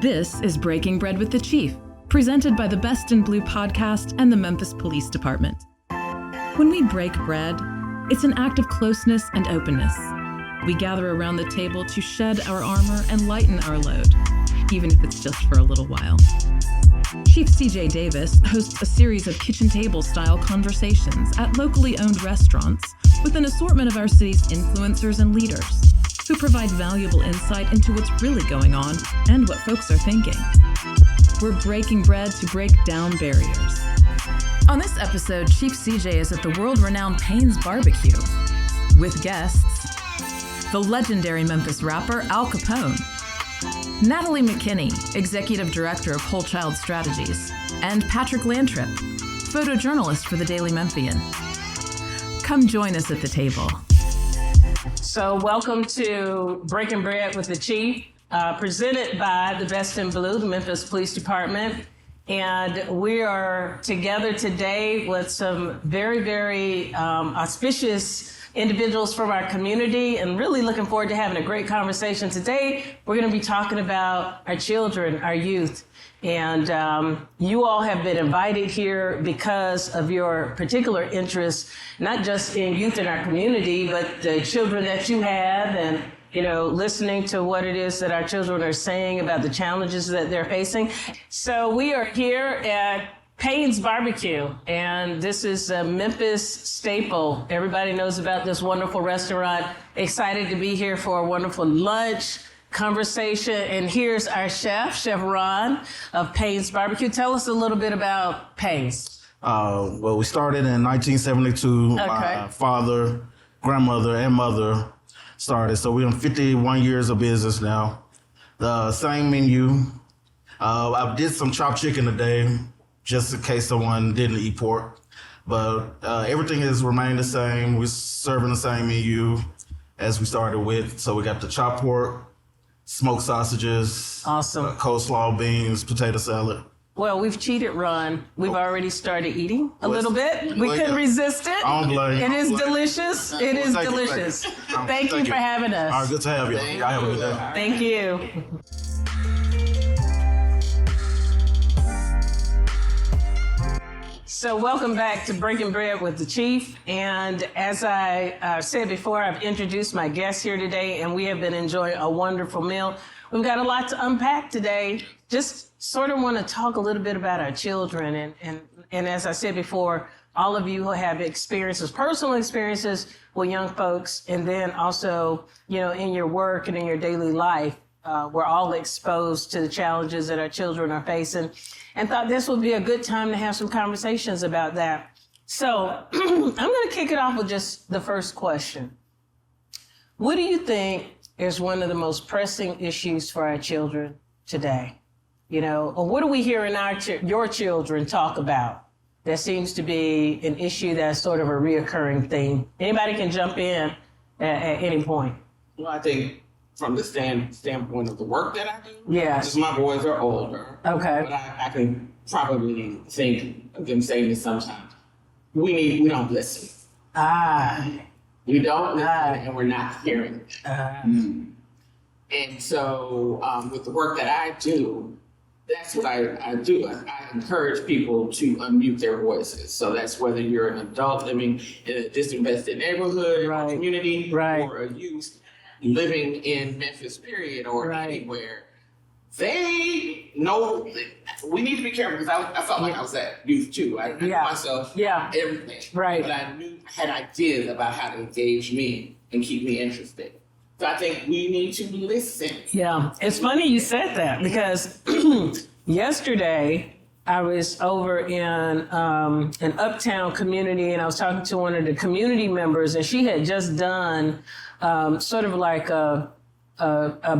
This is Breaking Bread with the Chief, presented by the Best in Blue podcast and the Memphis Police Department. When we break bread, it's an act of closeness and openness. We gather around the table to shed our armor and lighten our load, even if it's just for a little while. Chief CJ Davis hosts a series of kitchen table-style conversations at locally owned restaurants with an assortment of our city's influencers and leaders who provide valuable insight into what's really going on and what folks are thinking. We're breaking bread to break down barriers. On this episode, Chief CJ is at the world-renowned Payne's barbecue with guests, the legendary Memphis rapper Al Capone, Natalie McKinney, Executive Director of Whole Child Strategies, and Patrick Lantrip, Photojournalist for the Daily Memphian. Come join us at the table. So welcome to Breaking Bread with the Chief, presented by the Best in Blue, the Memphis Police Department. And we are together today with some very auspicious individuals from our community, and really looking forward to having a great conversation. Today, we're going to be talking about our children, our youth. And you all have been invited here because of your particular interest, not just in youth in our community, but the children that you have, and listening to what it is that our children are saying about the challenges that they're facing. So we are here at Payne's Barbecue, and this is a Memphis staple. Everybody knows about this wonderful restaurant. Excited to be here for a wonderful lunch conversation. And here's our Chef Ron of Payne's Barbecue. Tell us a little bit about Payne's. Well, we started in 1972. Okay. My father, grandmother, and mother started. So we're in 51 years of business now. The same menu. I did some chopped chicken today, just in case someone didn't eat pork. But everything has remained the same. We're serving the same menu as we started with. So we got the chopped pork, smoked sausages, awesome, coleslaw, beans, potato salad. Well, we've cheated, Ron. We've already started eating a little bit. We couldn't resist it. I don't blame you. It is delicious. It is delicious. Thank you for having us. All right, good to have you. Y'all have a good day. Thank you. So welcome back to Breaking Bread with the Chief. And as I said before, I've introduced my guests here today, and we have been enjoying a wonderful meal. We've got a lot to unpack today. Just sort of want to talk a little bit about our children. And as I said before, all of you who have experiences, personal experiences with young folks, and then also, in your work and in your daily life, we're all exposed to the challenges that our children are facing, and thought this would be a good time to have some conversations about that. So I'm going to kick it off with just the first question. What do you think is one of the most pressing issues for our children today? Or what do we hear in your children talk about that seems to be an issue that's sort of a reoccurring theme? Anybody can jump in at any point. Well, I think from the standpoint of the work that I do, yes, just my boys are older. Okay. But I can probably think of them saying this sometimes. We don't listen. We don't listen, and we're not hearing. And so with the work that I do, that's what I do. I encourage people to unmute their voices. So that's whether you're an adult living in a disinvested neighborhood or community, or a youth living in Memphis, period, or anywhere. They know we need to be careful, because I felt like I was that youth too. I knew myself, everything. Right. But I had ideas about how to engage me and keep me interested. So I think we need to listen. Yeah, it's funny you said that, because yesterday I was over in an uptown community, and I was talking to one of the community members, and she had just done sort of like a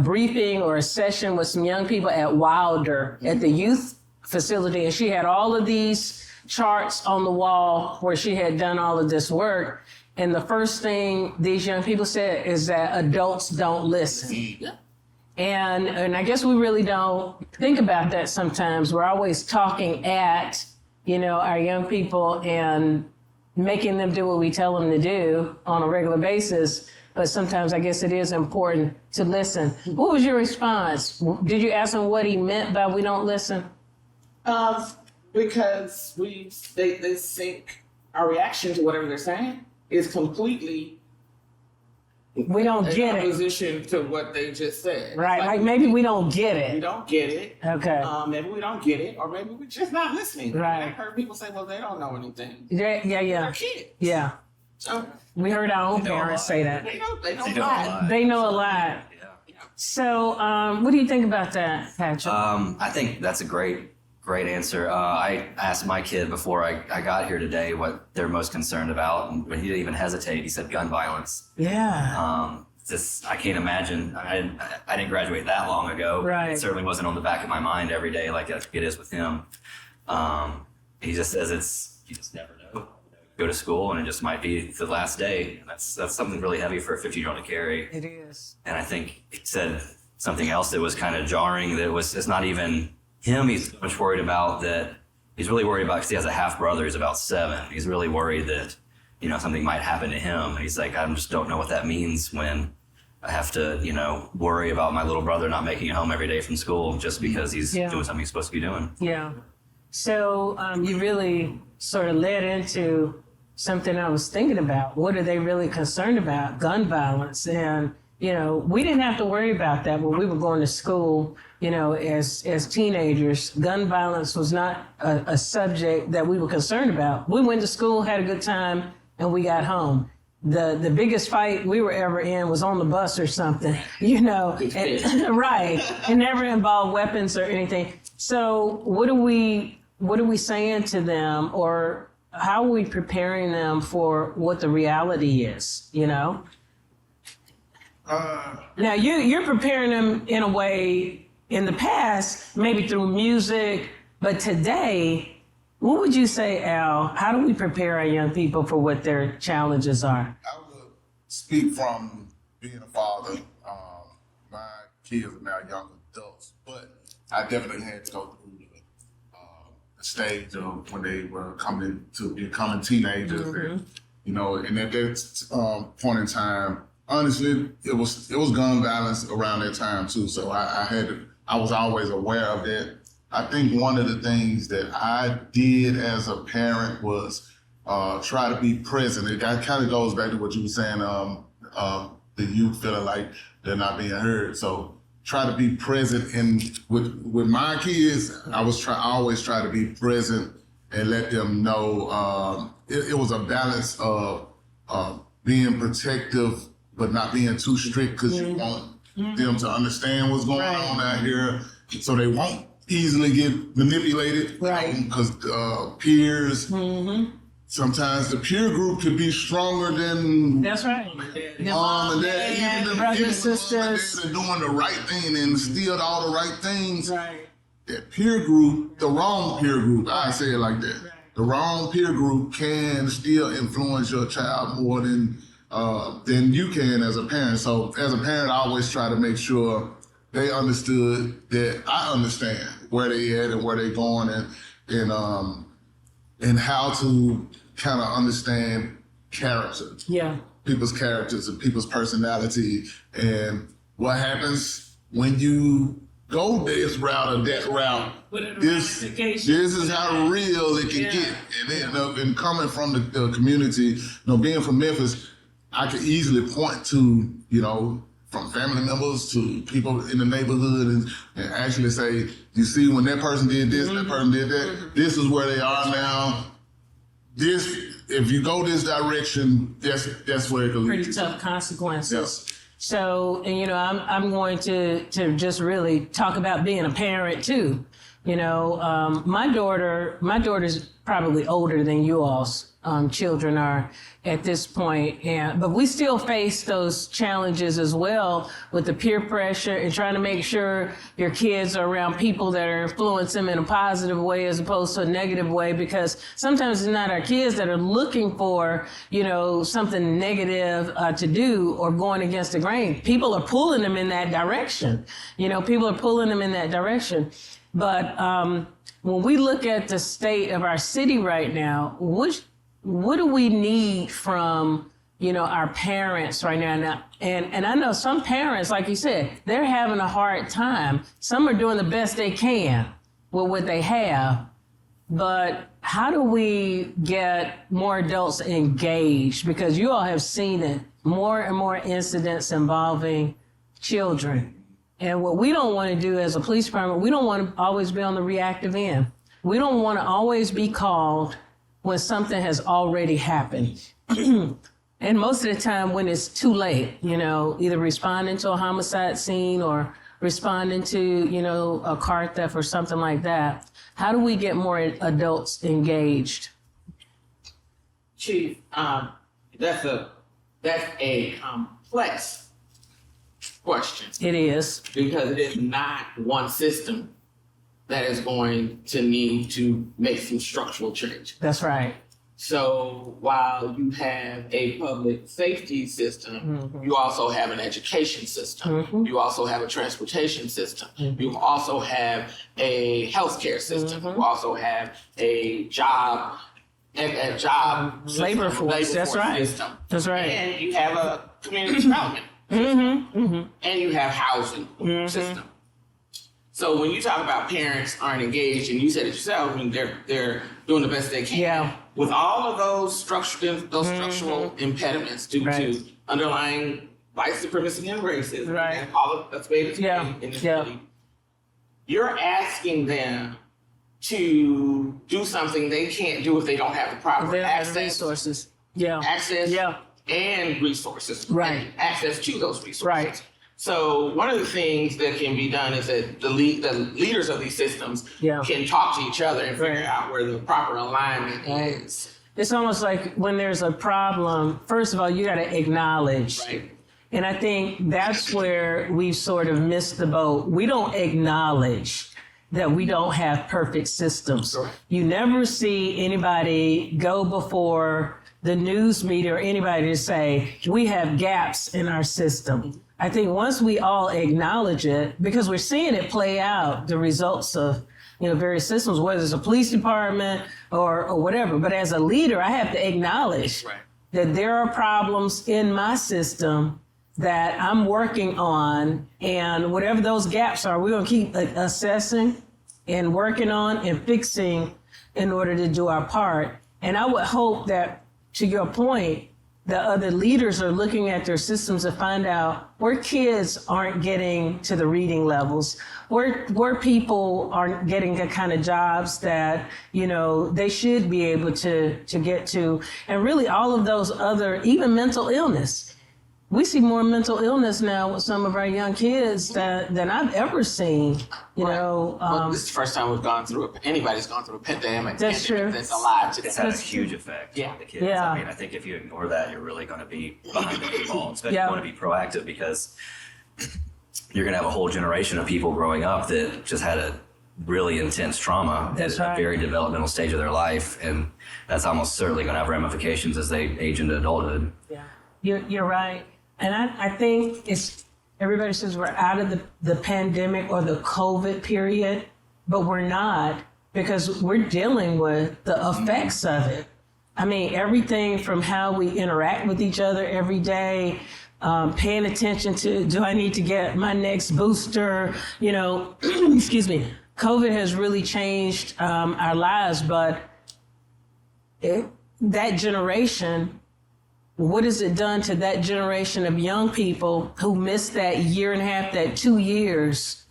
briefing or a session with some young people at Wilder at the youth facility, and she had all of these charts on the wall where she had done all of this work. And the first thing these young people said is that adults don't listen. And I guess we really don't think about that sometimes. We're always talking at, our young people and making them do what we tell them to do on a regular basis. but sometimes I guess it is important to listen. What was your response? Did you ask him what he meant by we don't listen? Because they think our reaction to whatever they're saying is completely We don't get it. opposition to what they just said. Right, like maybe we don't get We it. don't get it. Okay. Maybe we don't get it, or maybe we're just not listening. Right. I've heard people say, well, they don't know anything. Yeah. They're kids. Yeah. So We heard our own They know a parents lot. say that. they don't They know a know. lot. They know a lot. Yeah. So, what do you think about that, Patrick? I think that's a great answer. I asked my kid before I got here today what they're most concerned about, and when he didn't even hesitate, he said gun violence. Yeah. I can't imagine. I didn't graduate that long ago. Right. It certainly wasn't on the back of my mind every day like it is with him. He just says you just never know. Go to school and it just might be the last day. And that's something really heavy for a 15-year-old to carry. It is. And I think he said something else that was kind of jarring. That it's not even him. He's so much worried about that. He's really worried about because he has a half brother. He's about 7. He's really worried that something might happen to him. And he's like, I just don't know what that means when I have to worry about my little brother not making it home every day from school just because he's doing something he's supposed to be doing. Yeah. So you really sort of led into something I was thinking about. What are they really concerned about? Gun violence. And, we didn't have to worry about that when we were going to school, as teenagers. Gun violence was not a subject that we were concerned about. We went to school, had a good time, and we got home. The biggest fight we were ever in was on the bus or something, and, right. It never involved weapons or anything. So what are we saying to them, or how are we preparing them for what the reality is, Now you're preparing them in a way in the past, maybe through music, but today, what would you say, Al? How do we prepare our young people for what their challenges are? I would speak from being a father. My kids are now young adults, but I definitely had to go through the stage of when they were coming to becoming teenagers, and at that point in time, honestly, it was gun violence around that time too. So I was always aware of that. I think one of the things that I did as a parent was try to be present. It kind of goes back to what you were saying, the youth feeling like they're not being heard. So try to be present. And with my kids, I always try to be present and let them know it was a balance of being protective but not being too strict, because you want them to understand what's going on out here so they won't easily get manipulated. Right. Because peers, sometimes the peer group could be stronger than That's right. and that, even brothers, when sisters. they're doing the right thing and instilled all the right things. Right. That peer group, the wrong peer group, I say it like that. The wrong peer group can still influence your child more than you can as a parent. So as a parent, I always try to make sure they understood that I understand where they at and where they going, and how to kind of understand character. Yeah. People's characters and people's personality, and what happens when you go this route or that route. This is how real it can get. And then, and coming from the community, being from Memphis, I could easily point to, from family members to people in the neighborhood and actually say, you see, when that person did this, that person did that, this is where they are now. If you go this direction, that's where it could lead. Pretty tough consequences. Yeah. So, and I'm going to just really talk about being a parent too. My daughter's probably older than you all's children are at this point, but we still face those challenges as well with the peer pressure and trying to make sure your kids are around people that are influencing them in a positive way as opposed to a negative way, because sometimes it's not our kids that are looking for, something negative to do or going against the grain. People are pulling them in that direction. But when we look at the state of our city right now, what do we need from our parents right now. And I know some parents, like you said, they're having a hard time. Some are doing the best they can with what they have. But how do we get more adults engaged? Because you all have seen it, more and more incidents involving children. And what we don't want to do as a police department, we don't want to always be on the reactive end. We don't want to always be called when something has already happened. And most of the time when it's too late, either responding to a homicide scene or responding to, a car theft or something like that. How do we get more adults engaged? Chief, that's a complex question. It is. Because it is not one system that is going to need to make some structural change. That's right. So while you have a public safety system, you also have an education system. You also have a transportation system. You also have a healthcare system. You also have a job labor force. That's right. System. That's right. And you have a community development system. And you have housing system. So when you talk about parents aren't engaged, and you said it yourself, they're doing the best they can. Yeah. With all of those structural impediments due to underlying white supremacy and racism, Right. and all of that's made in this city, you're asking them to do something they can't do if they don't have the proper They don't have access, the resources. access, Yeah. and resources, Right. and access to those resources. Right. So one of the things that can be done is that the leaders of these systems can talk to each other and figure out where the proper alignment is. It's almost like when there's a problem, first of all, you got to acknowledge. Right. And I think that's where we've sort of missed the boat. We don't acknowledge that we don't have perfect systems. Sure. You never see anybody go before the news media or anybody to say, we have gaps in our system. I think once we all acknowledge it, because we're seeing it play out, the results of various systems, whether it's a police department or whatever. But as a leader, I have to acknowledge that there are problems in my system that I'm working on, and whatever those gaps are, we're going to keep assessing and working on and fixing in order to do our part. And I would hope that, to your point, the other leaders are looking at their systems to find out where kids aren't getting to the reading levels, where people aren't getting the kind of jobs that, they should be able to get to. And really all of those other, even mental illness. We see more mental illness now with some of our young kids than I've ever seen, Well, this is the first time anybody's gone through a pandemic. That's true. That's alive today. It's had a huge effect on the kids. Yeah. I mean, I think if you ignore that, you're really going to be behind the eight ball. Especially you want to be proactive, because you're going to have a whole generation of people growing up that just had a really intense trauma at a very developmental stage of their life. And that's almost certainly going to have ramifications as they age into adulthood. Yeah, you're right. And I think everybody says we're out of the pandemic or the COVID period, but we're not, because we're dealing with the effects of it. I mean, everything from how we interact with each other every day, paying attention to, do I need to get my next booster? Excuse me. COVID has really changed our lives, but that generation, what has it done to that generation of young people who missed that year and a half, that 2 years,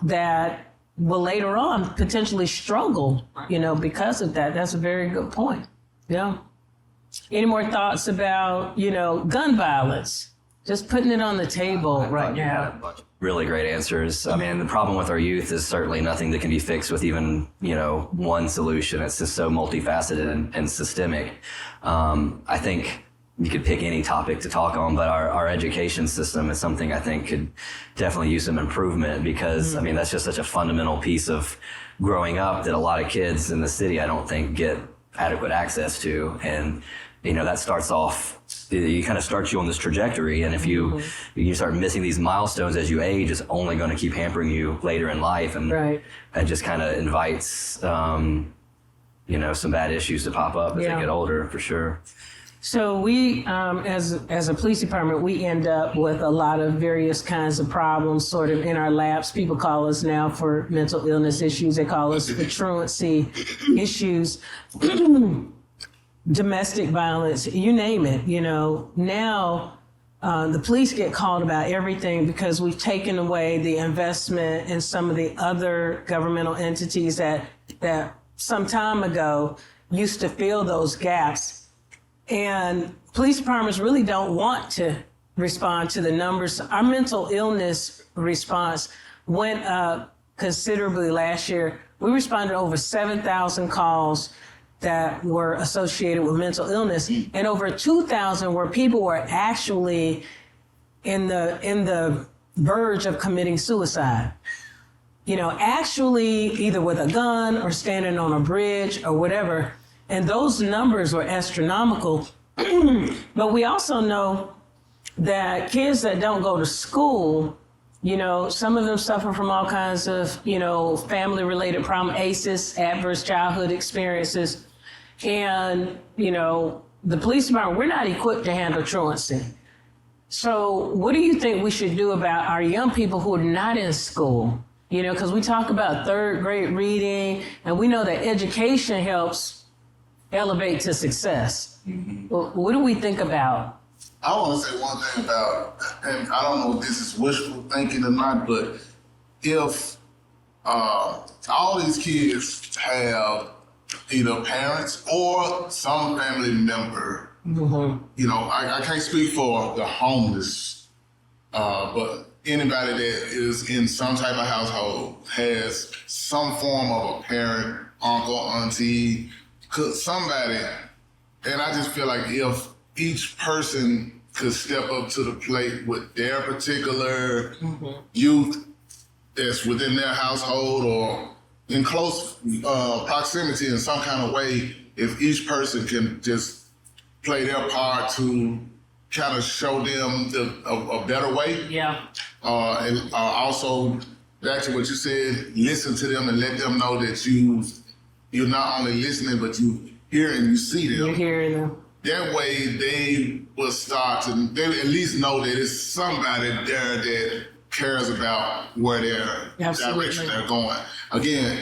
that will later on potentially struggle, because of that? That's a very good point. Yeah. Any more thoughts about, gun violence? Just putting it on the table right now. Really great answers. I mean, the problem with our youth is certainly nothing that can be fixed with even, one solution. It's just so multifaceted and systemic. I think you could pick any topic to talk on, but our education system is something I think could definitely use some improvement, because, I mean, that's just such a fundamental piece of growing up that a lot of kids in the city, I don't think, get adequate access to. And, that starts off, you kind of start you on this trajectory. And if you start missing these milestones as you age, it's only going to keep hampering you later in life. And that just kind of invites, some bad issues to pop up as they get older, for sure. So we, as a police department, we end up with a lot of various kinds of problems sort of in our laps. People call us now for mental illness issues. They call us for truancy issues, domestic violence, you name it. Now the police get called about everything because we've taken away the investment in some of the other governmental entities that some time ago used to fill those gaps. And police departments really don't want to respond to the numbers. Our mental illness response went up considerably last year. We responded to over 7,000 calls that were associated with mental illness, and over 2,000 where people were actually in the verge of committing suicide. Actually either with a gun or standing on a bridge or whatever. And those numbers were astronomical. But we also know that kids that don't go to school, some of them suffer from all kinds of, family-related problems, ACEs, adverse childhood experiences. And, the police department, we're not equipped to handle truancy. So what do you think we should do about our young people who are not in school? Because we talk about third grade reading, and we know that education helps elevate to success. Well, what do we think about? I want to say one thing about, and I don't know if this is wishful thinking or not, but if all these kids have either parents or some family member, I can't speak for the homeless, but anybody that is in some type of household has some form of a parent, uncle, auntie, somebody, and I just feel like if each person could step up to the plate with their particular youth that's within their household or in close proximity in some kind of way, if each person can just play their part to kind of show them a better way. Yeah. And also, back to what you said, listen to them and let them know that you're not only listening, but you hear and you see them. You're hearing them. That way they will start to, they at least know that it's somebody there that cares about where their direction they're going. Again,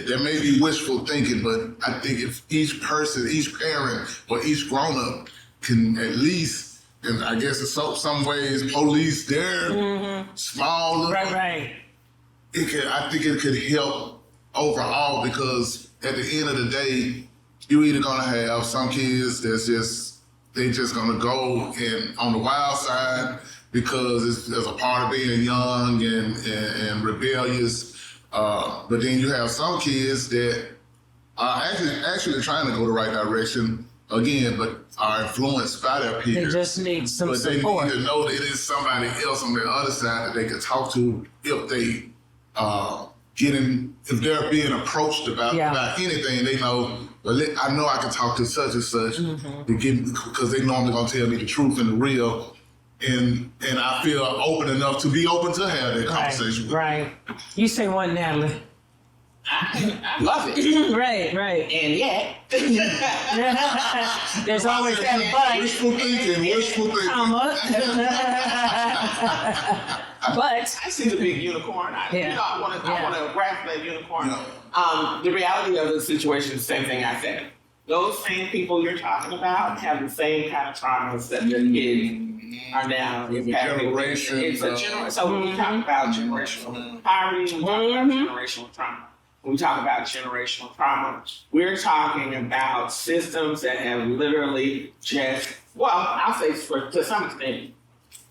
there may be wishful thinking, but I think if each person, each parent, or each grown-up can at least, and I guess in some ways, police their small little... Right. I think it could help overall, because at the end of the day, you're either gonna have some kids that's they just gonna go and on the wild side because it's a part of being young and rebellious. But then you have some kids that are actually trying to go the right direction again, but are influenced by their peers. They just need some support. But they need to know that it's somebody else on the other side that they can talk to if they if they're being approached about anything. They know, well, I know I can talk to such and such because they normally gonna tell me the truth and the real, and I feel open enough to be open to have that conversation with Right. You say one, Natalie. I love it. Right. And yet, there's always that but. Wishful thinking. Comma. But I see the big unicorn. I want to grasp that unicorn. The reality of the situation is the same thing I said. Those same people you're talking about have the same kind of traumas that your kids are now impacting. So when we talk about generational poverty, we talk about generational trauma. When we talk about generational trauma, we're talking about systems that have literally I'll say to some extent,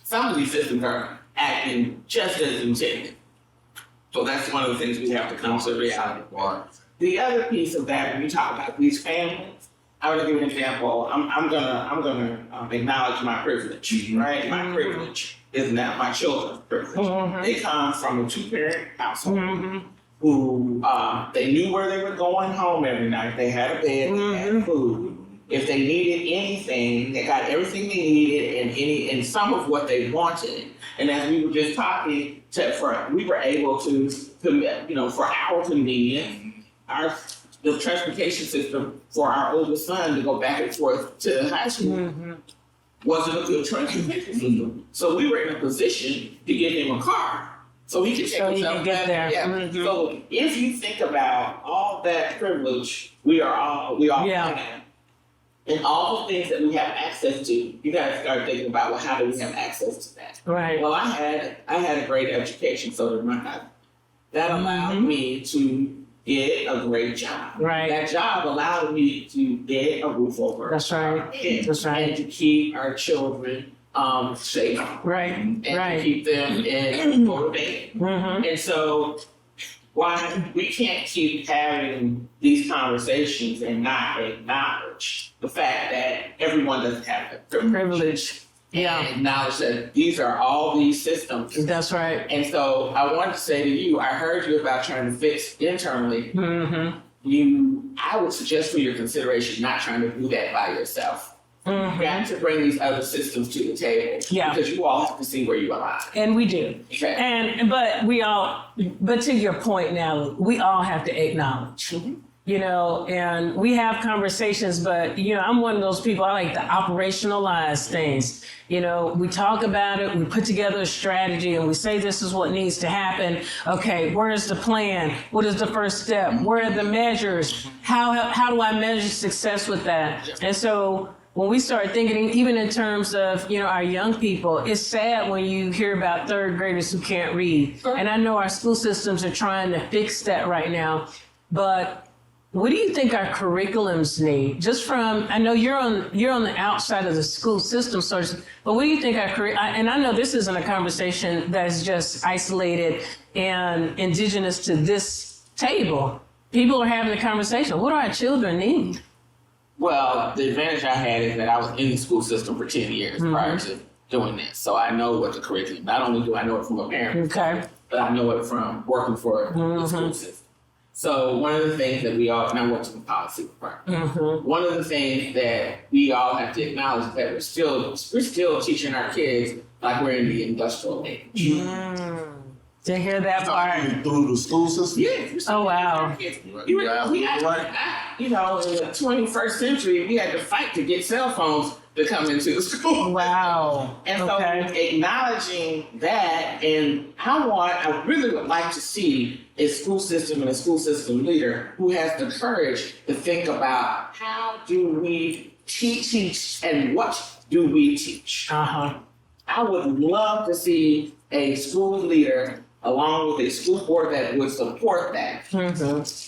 some of these systems are acting just as intended. So that's one of the things we have to come to reality. The other piece of that, when we talk about these families, I'm going to give an example. I'm gonna acknowledge my privilege, right? My privilege is not my children's privilege. They come from a two-parent household who they knew where they were going home every night. They had a bed, they had food. If they needed anything, they got everything they needed and some of what they wanted. And as we were just talking, we were able to for our convenience, our the transportation system for our oldest son to go back and forth to high school wasn't a good transportation system. So we were in a position to get him a car so he could take himself get back. there. Yeah. So if you think about all that privilege we all have, and all the things that we have access to, you got to start thinking about, well, how do we have access to that? Right. Well, I had a great education, so that allowed me to get a great job. Right. That job allowed me to get a roof over. That's right. our head That's right. And to keep our children safe. Right. And Right. to keep them motivated. And so, why we can't keep having these conversations and not acknowledge the fact that everyone doesn't have the privilege. Yeah. And acknowledge that these are all these systems. That's right. And so I wanted to say to you, I heard you about trying to fix internally. I would suggest for your consideration not trying to do that by yourself. You have to bring these other systems to the table. Yeah. Because you all have to see where you align. And we do. Okay. But to your point now, we all have to acknowledge, you know, and we have conversations, but, you know, I'm one of those people, I like to operationalize things. You know, we talk about it, we put together a strategy and we say this is what needs to happen. Okay, where's the plan? What is the first step? Where are the measures? How do I measure success with that? And so when we start thinking, even in terms of, you know, our young people, it's sad when you hear about third graders who can't read. And I know our school systems are trying to fix that right now. But what do you think our curriculums need? Just from, I know you're on the outside of the school system, but what do you think and I know this isn't a conversation that's just isolated and indigenous to this table. People are having a conversation. What do our children need? Well, the advantage I had is that I was in the school system for 10 years prior to doing this. So I know what the curriculum, not only do I know it from a parent, but I know it from working for the school system. So one of the things that we all, and I worked in the policy department, one of the things that we all have to acknowledge is that we're still teaching our kids like we're in the industrial age. To hear that part. Through the school system? Yeah. Oh, wow. You know, in the 21st century, we had to fight to get cell phones to come into the school. Wow. And so acknowledging that, and I really would like to see a school system and a school system leader who has the courage to think about how do we teach and what do we teach. I would love to see a school leader along with a school board that would support that. Because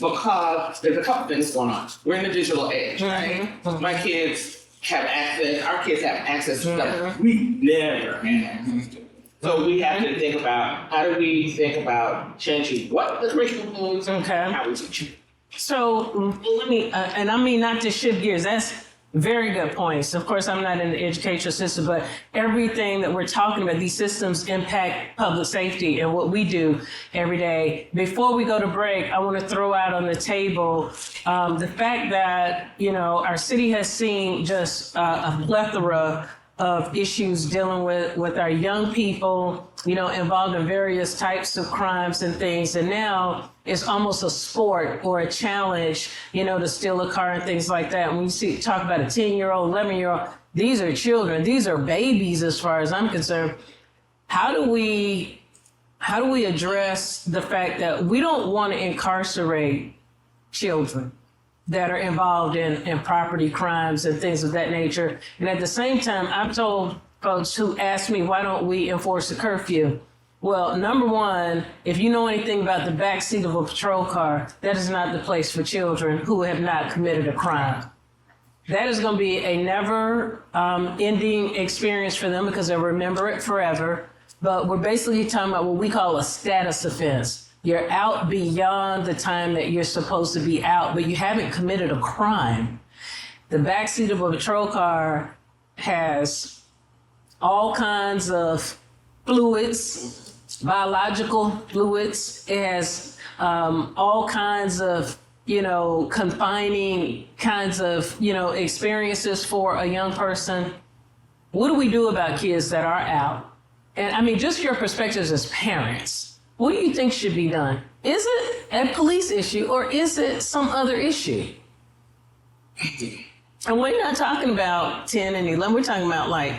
there's a couple things going on. We're in the digital age, right? My kids have access, our kids have access to stuff we never had access to. So we have to think about, how do we think about changing what the curriculum is and how we teach it. So let me, and I mean not to shift gears, that's very good points. Of course, I'm not in the educational system, but everything that we're talking about, these systems impact public safety and what we do every day. Before we go to break, I want to throw out on the table the fact that, you know, our city has seen just a plethora of issues dealing with our young people, you know, involved in various types of crimes and things. And now it's almost a sport or a challenge, you know, to steal a car and things like that. When you talk about a 10-year-old, 11-year-old, these are children, these are babies as far as I'm concerned. How do we address the fact that we don't want to incarcerate children that are involved in property crimes and things of that nature? And at the same time, I've told folks who ask me, why don't we enforce a curfew? Well, number one, if you know anything about the backseat of a patrol car, that is not the place for children who have not committed a crime. That is going to be a never ending experience for them because they'll remember it forever. But we're basically talking about what we call a status offense. You're out beyond the time that you're supposed to be out, but you haven't committed a crime. The backseat of a patrol car has all kinds of fluids, biological fluids. It has all kinds of, you know, confining kinds of, you know, experiences for a young person. What do we do about kids that are out? And I mean, just your perspectives as parents. What do you think should be done? is it a police issue or is it some other issue? And we're not talking about 10 and 11. We're talking about like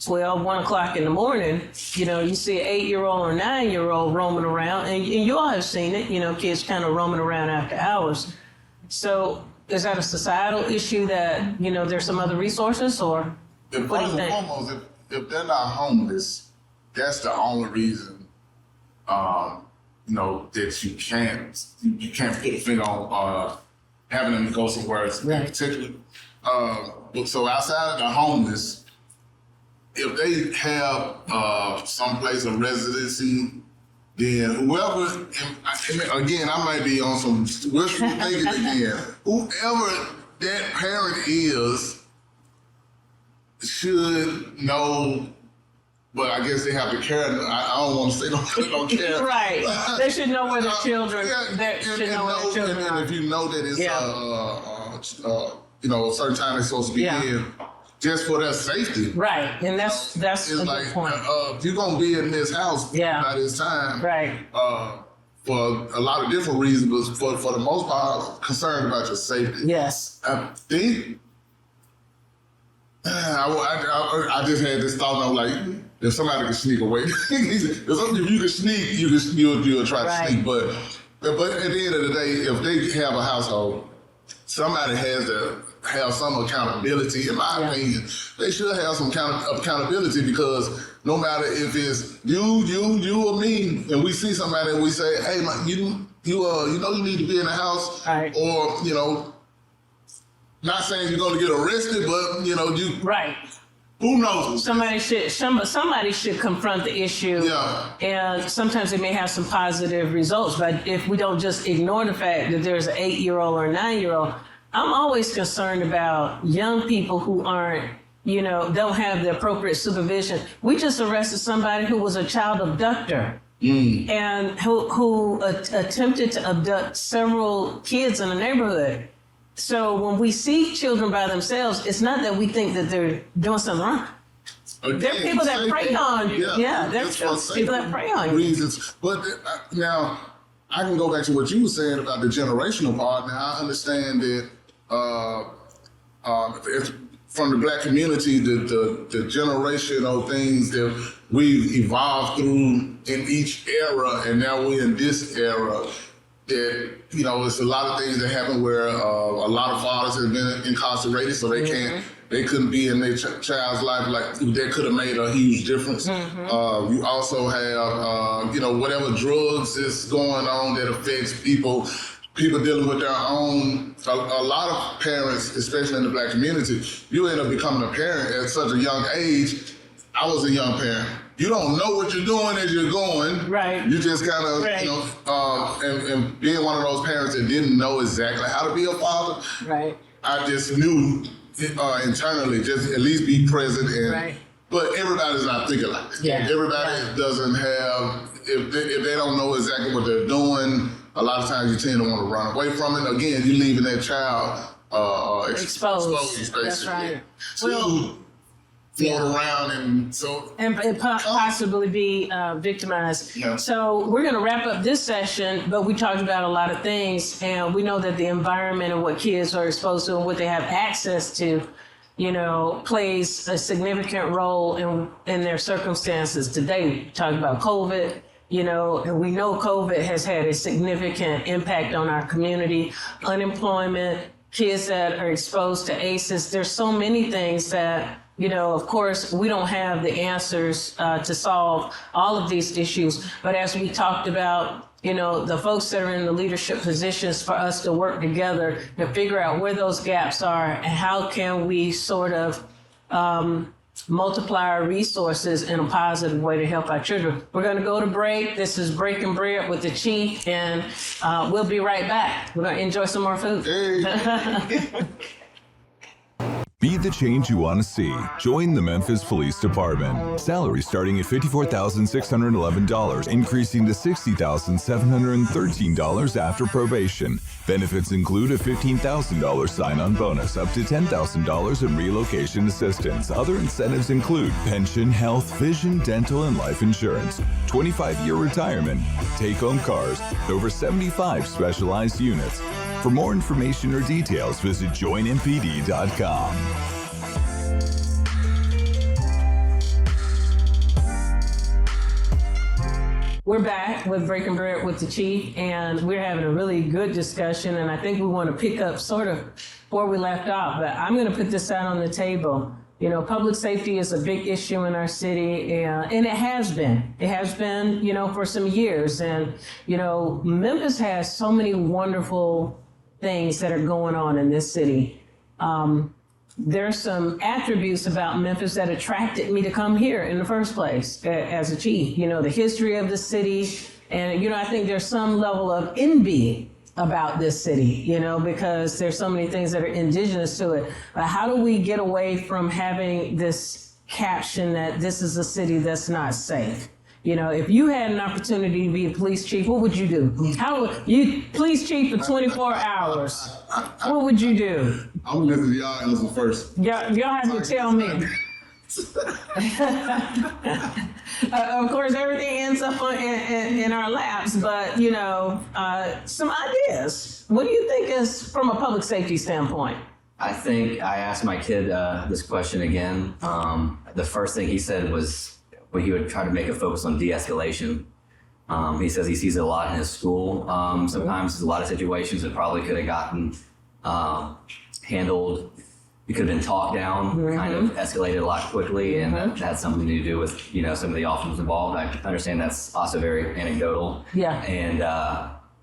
12, 1 o'clock in the morning. You know, you see an 8-year-old or 9-year-old roaming around, and you all have seen it, you know, kids kind of roaming around after hours. So is that a societal issue that, you know, there's some other resources, or If what do you first and think? foremost, if they're not homeless, that's the only reason, you know, that you can't put a finger on having them go somewhere in particular. So outside of the homeless, if they have some place of residency, then whoever, and again, I might be on some wishful thinking again, whoever that parent is should know, but I guess they have to care. I don't want to say they don't care. Right. They should know where their children, And if you know that it's, you know, a certain time they're supposed to be in, just for their safety. Right. And that's It's a like, good point. if you're going to be in this house by this time, Right. For a lot of different reasons, but for the most part, concerned about your safety. Yes. I think, I just had this thought, and I'm like, if somebody can sneak away, if you can sneak, you'll try to sneak. But at the end of the day, if they have a household, somebody has to have some accountability. In my opinion, they should have some accountability, because no matter if it's you or me, and we see somebody and we say, hey, you know you need to be in the house, right. Or, you know, not saying you're going to get arrested, but, you know, you... Right. Who knows? Somebody should confront the issue. Yeah. And sometimes it may have some positive results. But if we don't just ignore the fact that there's an 8-year-old or a 9-year-old, I'm always concerned about young people who aren't, you know, don't have the appropriate supervision. We just arrested somebody who was a child abductor. And who attempted to abduct several kids in the neighborhood. So when we see children by themselves, it's not that we think that they're doing something wrong. Again, There are people that prey on you. Yeah, there are people that prey on you. Reasons. But now, I can go back to what you were saying about the generational part. Now, I understand that from the Black community, the generational things that we've evolved through in each era, and now we're in this era, that, you know, it's a lot of things that happen where a lot of fathers have been incarcerated, so they couldn't be in their child's life, like that could have made a huge difference. You also have, you know, whatever drugs is going on that affects people dealing with their own, a lot of parents, especially in the Black community, you end up becoming a parent at such a young age. I was a young parent. You don't know what you're doing as you're going. Right. You just kind of, you know, and being one of those parents that didn't know exactly how to be a father. Right. I just knew internally, just at least be present. And, but everybody's not thinking like that. Yeah. Everybody doesn't have, if they don't know exactly what they're doing, a lot of times you tend to want to run away from it. Again, you're leaving that child exposed, basically. That's right. Well, float around and possibly be victimized. Yeah. So we're going to wrap up this session, but we talked about a lot of things, and we know that the environment and what kids are exposed to and what they have access to, you know, plays a significant role in their circumstances. Today, we talked about COVID, you know, and we know COVID has had a significant impact on our community, unemployment, kids that are exposed to ACEs. There's so many things that, you know, of course, we don't have the answers to solve all of these issues. But as we talked about, you know, the folks that are in the leadership positions, for us to work together to figure out where those gaps are and how can we sort of multiply our resources in a positive way to help our children. We're going to go to break. This is Breaking Bread with the Chief, and we'll be right back. We're going to enjoy some more food. Be the change you want to see. Join the Memphis Police Department. Salary starting at $54,611, increasing to $60,713 after probation. Benefits include a $15,000 sign-on bonus, up to $10,000 in relocation assistance. Other incentives include pension, health, vision, dental, and life insurance, 25-year retirement, take-home cars, over 75 specialized units. For more information or details, visit joinmpd.com. We're back with Breaking Bread with the Chief, and we're having a really good discussion, and I think we want to pick up sort of where we left off, but I'm going to put this out on the table. You know, public safety is a big issue in our city, and it has been. It has been, you know, for some years. And, you know, Memphis has so many wonderful things that are going on in this city. There's some attributes about Memphis that attracted me to come here in the first place as a chief. You know, the history of the city. And, you know, I think there's some level of envy about this city, you know, because there's so many things that are indigenous to it. But how do we get away from having this caption that this is a city that's not safe? You know, if you had an opportunity to be a police chief, what would you do? How would you police chief for 24 hours? What would you do? I'm gonna let y'all answer first. Y'all have to tell me. Of course, everything ends up in our laps, but, you know, some ideas. What do you think is from a public safety standpoint? I think I asked my kid this question again. The first thing he said was when he would try to make a focus on de-escalation. He says he sees it a lot in his school. Sometimes there's a lot of situations that probably could have gotten handled. It could have been talked down, kind of escalated a lot quickly, and that had something to do with, you know, some of the officers involved. I understand that's also very anecdotal. Yeah. And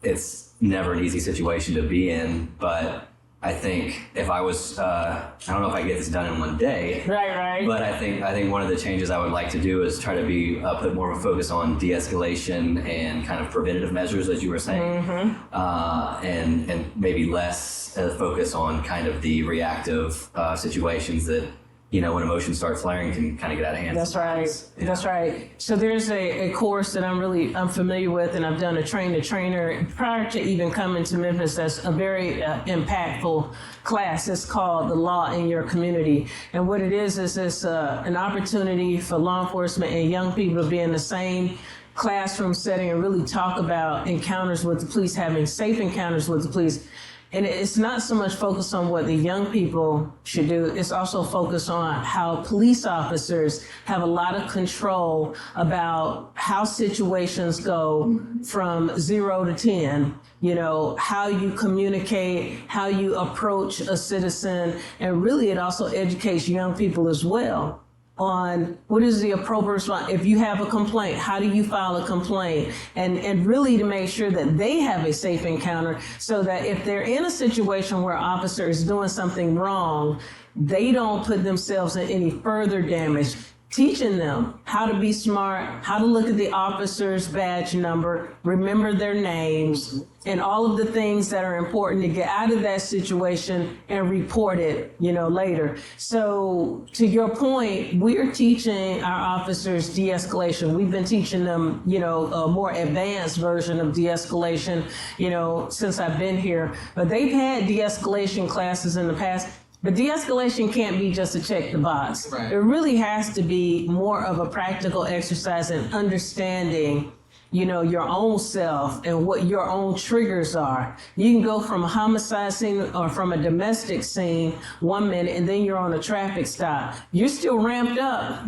it's never an easy situation to be in, but I think if I was, I don't know if I can get this done in one day. Right. But I think one of the changes I would like to do is try to be put more of a focus on de-escalation and kind of preventative measures, as you were saying, and maybe less focus on kind of the reactive situations that, you know, when emotions start flaring can kind of get out of hand. That's right. Yeah. That's right. So there's a course that I'm familiar with, and I've done a train-the-trainer prior to even coming to Memphis. That's a very impactful class. It's called The Law in Your Community. And what it is it's an opportunity for law enforcement and young people to be in the same classroom setting and really talk about encounters with the police, having safe encounters with the police. And it's not so much focused on what the young people should do. It's also focused on how police officers have a lot of control about how situations go from 0 to 10. You know, how you communicate, how you approach a citizen. And really, it also educates young people as well on what is the appropriate response. If you have a complaint, how do you file a complaint? And really to make sure that they have a safe encounter so that if they're in a situation where an officer is doing something wrong, they don't put themselves in any further damage. Teaching them how to be smart, how to look at the officer's badge number, remember their names, and all of the things that are important to get out of that situation and report it, you know, later. So to your point, we're teaching our officers de-escalation. We've been teaching them, you know, a more advanced version of de-escalation, you know, since I've been here. But they've had de-escalation classes in the past. But de-escalation can't be just to check the box. Right. It really has to be more of a practical exercise in understanding, you know, your own self and what your own triggers are. You can go from a homicide scene or from a domestic scene 1 minute and then you're on a traffic stop. You're still ramped up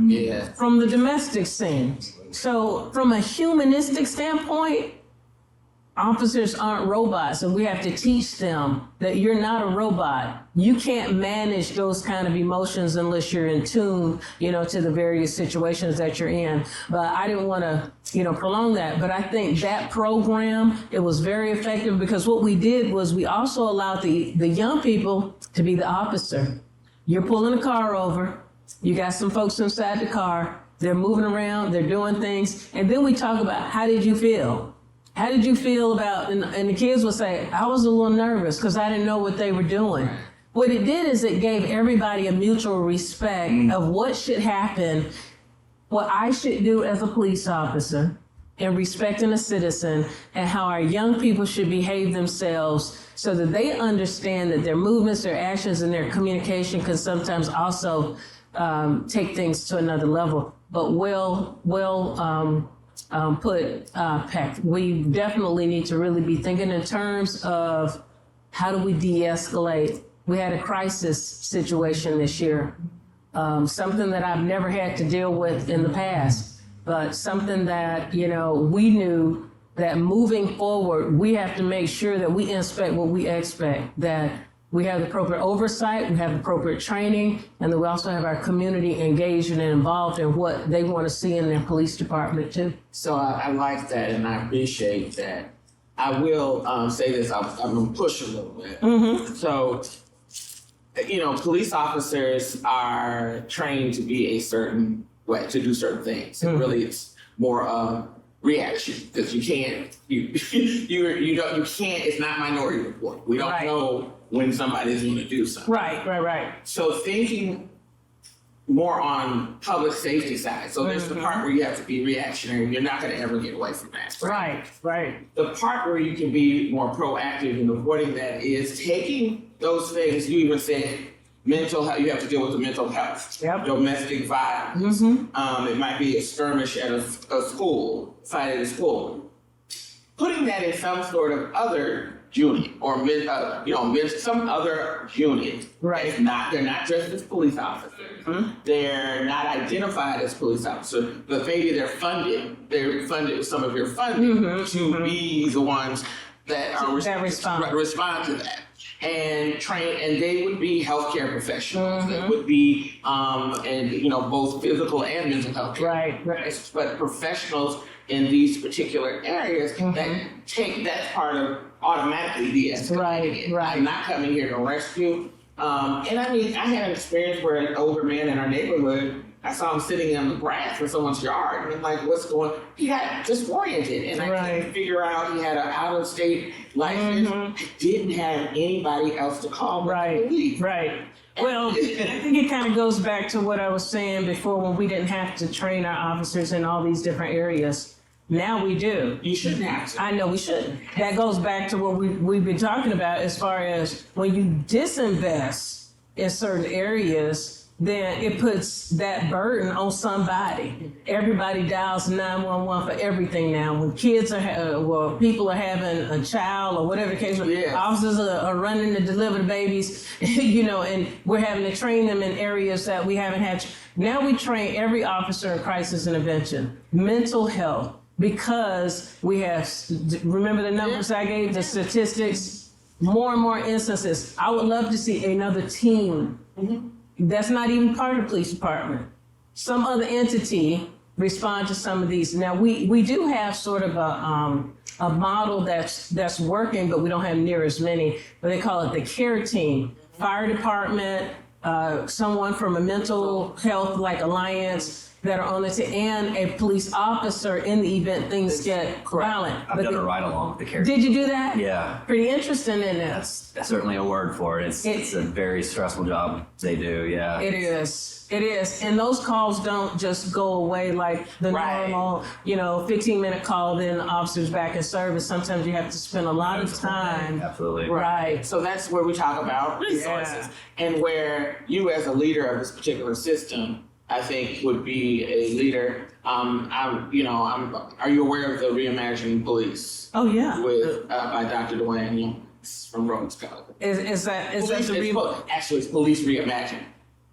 from the domestic scene. So from a humanistic standpoint, officers aren't robots, and we have to teach them that you're not a robot. You can't manage those kind of emotions unless you're in tune, you know, to the various situations that you're in. But I didn't want to, you know, prolong that. But I think that program, it was very effective because what we did was we also allowed the young people to be the officer. You're pulling a car over. You got some folks inside the car. They're moving around. They're doing things. And then we talk about, how did you feel? How did you feel about, and the kids would say, I was a little nervous because I didn't know what they were doing. What it did is it gave everybody a mutual respect of what should happen, what I should do as a police officer in respecting a citizen, and how our young people should behave themselves so that they understand that their movements, their actions, and their communication can sometimes also take things to another level. But put, Pat. We definitely need to really be thinking in terms of how do we de-escalate. We had a crisis situation this year, something that I've never had to deal with in the past, but something that, we knew that moving forward, we have to make sure that we inspect what we expect, that we have the appropriate oversight, we have the appropriate training, and that we also have our community engaged and involved in what they want to see in their police department too. So I like that, and I appreciate that. I will say this, I'm going to push a little bit. Mm-hmm. So, police officers are trained to be a certain way, to do certain things. And really it's more reaction, because you can't, it's not Minority Report. We don't know when somebody's going to do something. Right. So thinking more on public safety side. So there's the part where you have to be reactionary, and you're not going to ever get away from that. Right. The part where you can be more proactive in avoiding that is taking those things. You even said mental health. You have to deal with the mental health, domestic violence. It might be a skirmish at a school, fight at a school. Putting that in some sort of other unit, or some other unit. Right. They're not dressed as police officers. They're not identified as police officers, but maybe they're funded with some of your funding to be the ones that are respond to that. And train, and they would be healthcare professionals. They would be, both physical and mental health care. Right. But professionals in these particular areas that's part of automatically de-escalating. Right. I'm not coming here to rescue. And I had an experience where an older man in our neighborhood, I saw him sitting in the grass in someone's yard, and I'm like, what's going on? He got disoriented, and I couldn't figure out, he had an out-of-state license. I didn't have anybody else to call but the police. Right. Well, I think it kind of goes back to what I was saying before, when we didn't have to train our officers in all these different areas. Now we do. You shouldn't have to. I know we shouldn't. That goes back to what we've been talking about, as far as when you disinvest in certain areas, then it puts that burden on somebody. Everybody dials 911 for everything now. When kids people are having a child or whatever the case, officers are running to deliver the babies, and we're having to train them in areas that we haven't had. Now we train every officer in crisis intervention, mental health, because we have, remember the numbers I gave, the statistics, more and more instances. I would love to see another team that's not even part of the police department, some other entity respond to some of these. Now we do have sort of a model that's working, but we don't have near as many. But they call it the care team. Fire department, someone from a mental health like alliance that are on the team, and a police officer in the event things get violent. I've done a ride along with the care. Did you do that? Yeah. Pretty interesting, isn't it? That's certainly a word for it. It's a very stressful job they do, yeah. It is. And those calls don't just go away like the normal, 15-minute call, then the officer's back in service. Sometimes you have to spend a lot of time. Absolutely. Right. So that's where we talk about resources, and where you, as a leader of this particular system, I think would be a leader. Are you aware of the Reimagining Police? Oh yeah. With by Dr. Dwayne from Rhodes College. Is that the actually it's Police Reimagining.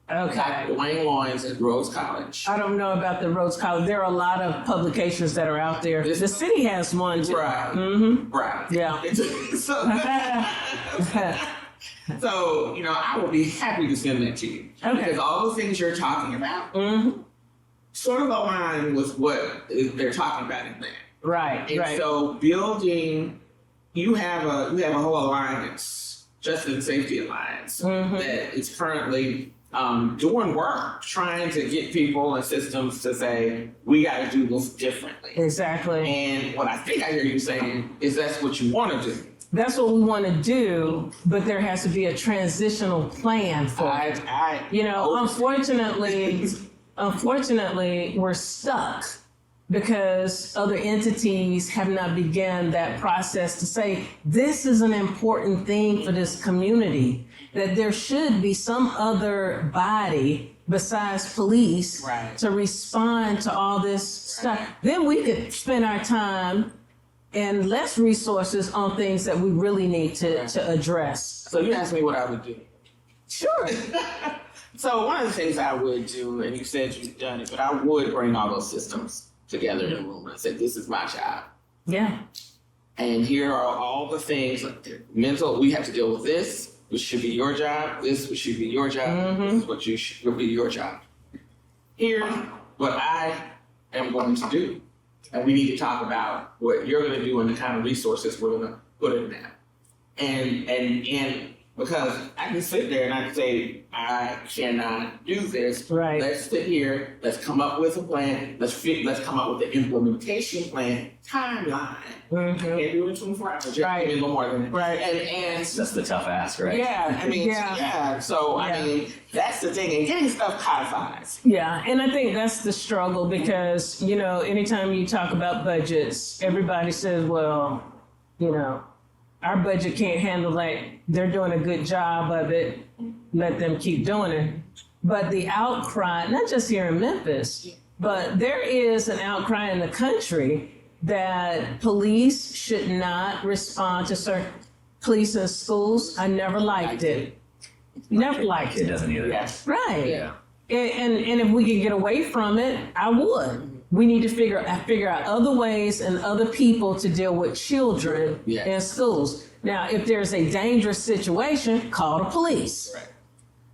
Okay. Dr. Dwayne Loynes at Rhodes College. I don't know about the Rhodes College. There are a lot of publications that are out there. The city has one too. Right. Right. Yeah. So, I will be happy to send that to you. Okay. Because all the things you're talking about sort of align with what they're talking about in there. Right. And so building, you have a whole alliance, Justice and Safety Alliance, that is currently doing work, trying to get people and systems to say, we got to do this differently. Exactly. And what I think I hear you saying is that's what you want to do. that's what we want to do, but there has to be a transitional plan for it. Unfortunately, we're stuck because other entities have not begun that process to say, this is an important thing for this community, that there should be some other body besides police to respond to all this stuff. Then we could spend our time and less resources on things that we really need to address. So you asked me what I would do. Sure. So one of the things I would do, and you said you've done it, but I would bring all those systems together in a room and say, this is my job. Yeah. And here are all the things, mental, we have to deal with this, which should be your job, this which should be your job, this is what should be your job. Here's what I am going to do. And we need to talk about what you're going to do and the kind of resources we're going to put in that. And because I can sit there and I can say, I cannot do this. Right. Let's sit here. Let's come up with a plan. Let's come up with the implementation plan, timeline. Can't do it in 24 hours. Just give me a little more than that. Right. And That's the tough ask, right? yeah, I mean, So, I mean, that's the thing. And getting stuff codified. Yeah, and I think that's the struggle because, anytime you talk about budgets, everybody says, well, our budget can't handle they're doing a good job of it, let them keep doing it. But the outcry, not just here in Memphis, but there is an outcry in the country that police should not respond to certain police in schools. I never liked it. Never liked it. It doesn't either. Yes. Right. Yeah. And if we could get away from it, I would. We need to figure out other ways and other people to deal with children in schools. Now, if there's a dangerous situation, call the police. Right.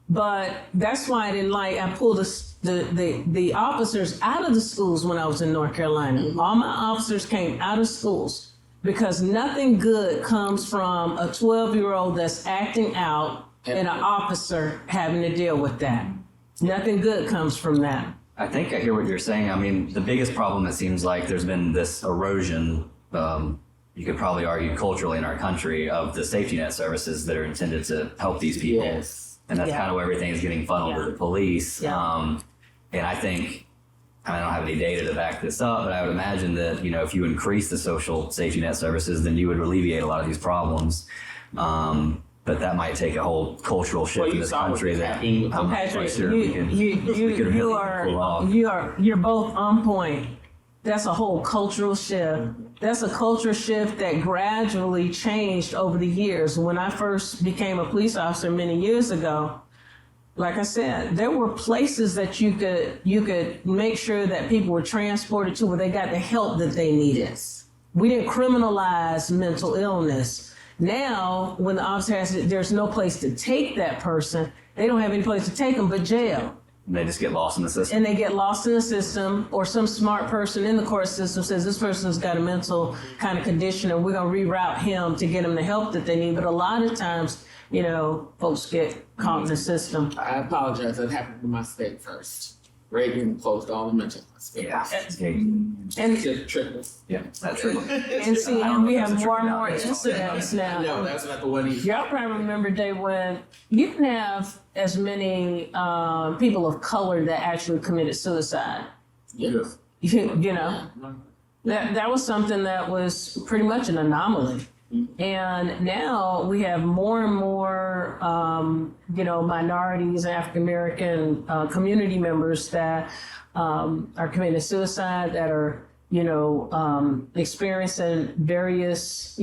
But that's why I pulled the officers out of the schools when I was in North Carolina. All my officers came out of schools because nothing good comes from a 12-year-old that's acting out and an officer having to deal with that. Nothing good comes from that. I think I hear what you're saying. I mean, the biggest problem, it seems like there's been this erosion, you could probably argue culturally in our country, of the safety net services that are intended to help these people. Yes. And that's kind of where everything is getting funneled to the police. Yeah. And I think, I don't have any data to back this up, but I would imagine that, if you increase the social safety net services, then you would alleviate a lot of these problems. But that might take a whole cultural shift in this country that I'm not quite Patrick, sure we could really pull off. you're both on point. That's a whole cultural shift. That's a culture shift that gradually changed over the years. When I first became a police officer many years ago, like I said, there were places that you could make sure that people were transported to where they got the help that they needed. We didn't criminalize mental illness. Now, when the officer there's no place to take that person, they don't have any place to take them but jail. They just get lost in the system. And they get lost in the system, or some smart person in the court system says this person's got a mental kind of condition and we're going to reroute him to get him the help that they need. But a lot of times, folks get caught in the system. I apologize. That happened in my state first. Reagan closed all the mental hospitals. And Just triple. Yeah, that's true. And see, we have more and more incidents now. No, that's not the one either. Y'all probably remember day when you can have as many people of color that actually committed suicide. Yes. That was something that was pretty much an anomaly. And now we have more and more, minorities and African American community members that are committing suicide, that are, experiencing various,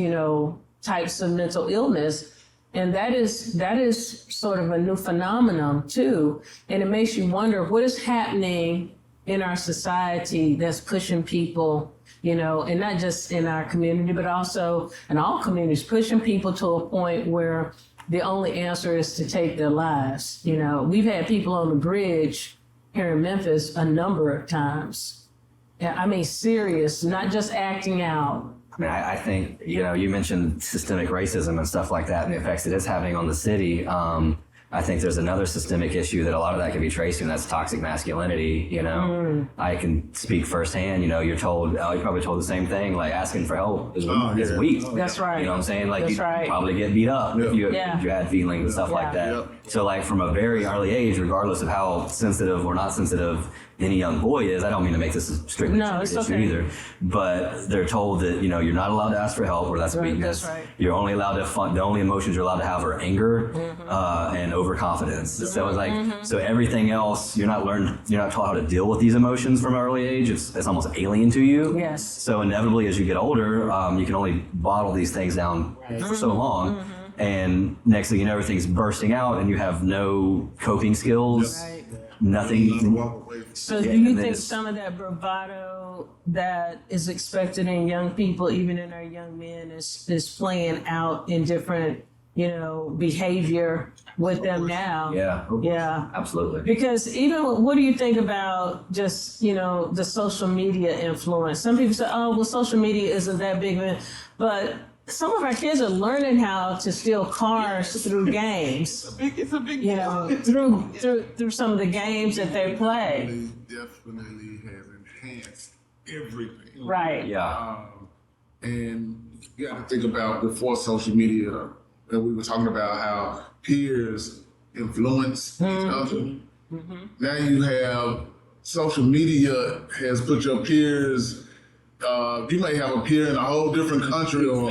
types of mental illness. And that is sort of a new phenomenon too. And it makes you wonder what is happening in our society that's pushing people, and not just in our community, but also in all communities, pushing people to a point where the only answer is to take their lives. We've had people on the bridge here in Memphis a number of times. I mean, serious, not just acting out. I mean, I think, you mentioned systemic racism and stuff like that and the effects it is having on the city. I think there's another systemic issue that a lot of that can be traced to, and that's toxic masculinity. You know, I can speak firsthand. You know, you're probably told the same thing, like asking for help is weak. That's right. You know what I'm saying? Like you right. probably get beat up if you had feelings and stuff like that. So like from a very early age, regardless of how sensitive or not sensitive any young boy is, I don't mean to make this a strictly issue either, but they're told that, you know, you're not allowed to ask for help, or that's weakness. That's right. You're only allowed to the only emotions you're allowed to have are anger and overconfidence. So it's like, so everything else, you're not taught how to deal with these emotions from an early age. It's almost alien to you. Yes. So inevitably, as you get older, you can only bottle these things down for so long. And next thing you know, everything's bursting out and you have no coping skills. Right. Nothing. So do you think some of that bravado that is expected in young people, even in our young men, is playing out in different, you know, behavior with them now? Yeah, absolutely. Because even, what do you think about just, you know, the social media influence? Some people say, oh, well, social media isn't that big of it, but some of our kids are learning how to steal cars through games. It's a big you know, through some of the games that they play. It definitely has enhanced everything. Right. Yeah. And you got to think about before social media, that we were talking about how peers influence each other. Now you have social media has put your peers. You may have a peer in a whole different country or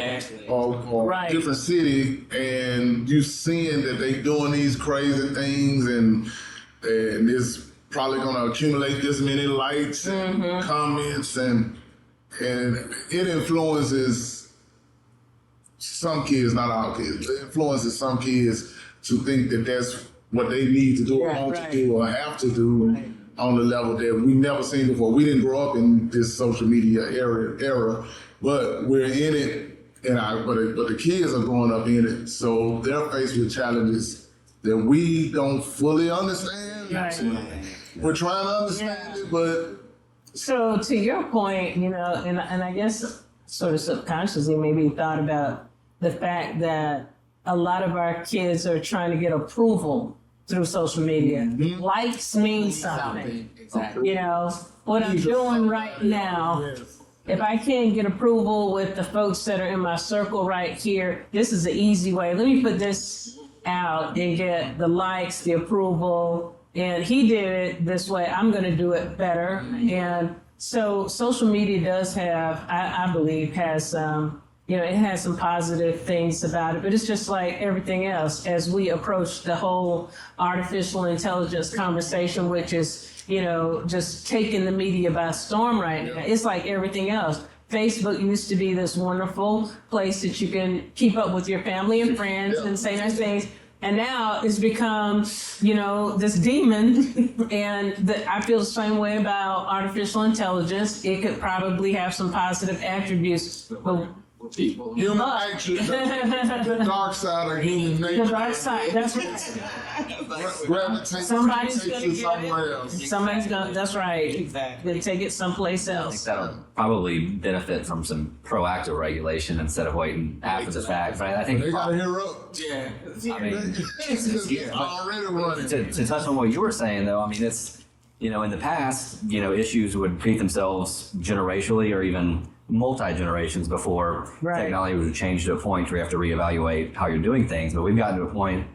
different city, and you seeing that they doing these crazy things, and it's probably going to accumulate this many likes and comments, and it influences some kids, not all kids. It influences some kids to think that that's what they need to do or want to do or have to do. On the level that we never seen before. We didn't grow up in this social media era, but we're in it, but the kids are growing up in it, so they're faced with challenges that we don't fully understand. We're trying to understand it, but... So to your point, you know, and I guess sort of subconsciously maybe you thought about the fact that a lot of our kids are trying to get approval through social media. Likes mean something. Exactly. You know, what I'm doing right now, if I can't get approval with the folks that are in my circle right here, this is the easy way. Let me put this out and get the likes, the approval, and he did it this way, I'm gonna do it better. And so social media does have, I believe, has you know, it has some positive things about it, but it's just like everything else. As we approach the whole artificial intelligence conversation, which is, you know, just taking the media by storm right now, it's like everything else. Facebook used to be this wonderful place that you can keep up with your family and friends and say nice things. And now it's become, you know, this demon. And I feel the same way about artificial intelligence. It could probably have some positive attributes. But people. Human nature, the dark side of human nature. The dark side, that's right. Gravitate Somebody's gonna to get somewhere it. else. Somebody's gonna, that's right. Exactly. They take it someplace I think else. that'll probably benefit from some proactive regulation instead of waiting after the fact. But I think They gotta hear up. Yeah. I mean, It's already running. to touch on what you were saying, though, I mean, it's, you know, in the past, you know, issues would repeat themselves generationally or even multi-generations before technology would change to a point where you have to reevaluate how you're doing things. But we've gotten to a point